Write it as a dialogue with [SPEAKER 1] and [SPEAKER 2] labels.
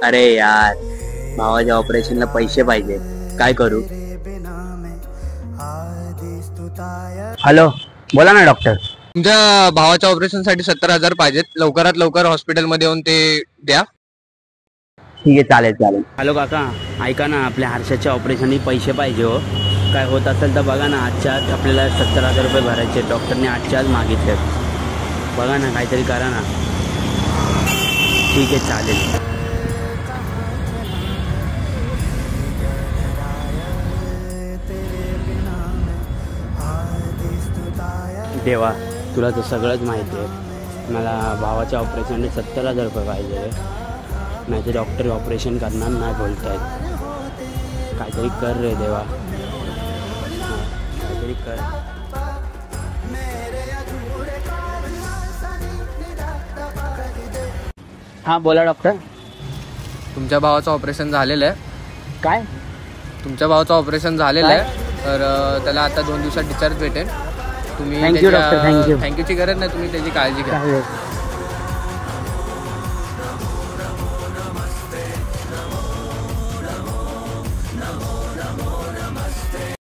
[SPEAKER 1] अरे यार, भावाच्या ऑपरेशनला पैसे पाहिजे, काय करू? हॅलो, बोला ना डॉक्टर.
[SPEAKER 2] तुमच्या भावाच्या ऑपरेशन साठी 70,000 पाहिजेत. लवकरात लवकर हॉस्पिटलमध्ये येऊन ते द्या.
[SPEAKER 1] ठीक आहे, चालेल चालेल.
[SPEAKER 3] हॅलो काका, ऐका ना, आपल्या हर्षाच्या ऑपरेशननी पैसे पाहिजे हो. काय होत असेल तर बघा ना, आजच्या आज आपल्याला 70,000 रुपये भरायचे. डॉक्टरने आजच्या आज मागितलेत. बघा ना, काहीतरी करा ना. ठीक आहे, चालेल. देवा, तुला तर सगळंच माहिती आहे. मला भावाच्या ऑपरेशनने 70,000 रुपये पाहिजे. नाही ते डॉक्टर ऑपरेशन करणार नाही बोलत आहेत. काहीतरी कर रे देवा, काहीतरी कर. हां बोला डॉक्टर.
[SPEAKER 2] तुमच्या भावाचं ऑपरेशन झालेलं आहे.
[SPEAKER 3] काय?
[SPEAKER 2] तुमच्या भावाचं ऑपरेशन झालेलं आहे, तर त्याला आता 2 दिवसात डिस्चार्ज भेटेल. तुम्ही
[SPEAKER 3] थँक्यू डॉक्टर, थँक्यू.
[SPEAKER 2] थँक्यूची गरज नाही, तुम्ही त्याची काळजी घ्या.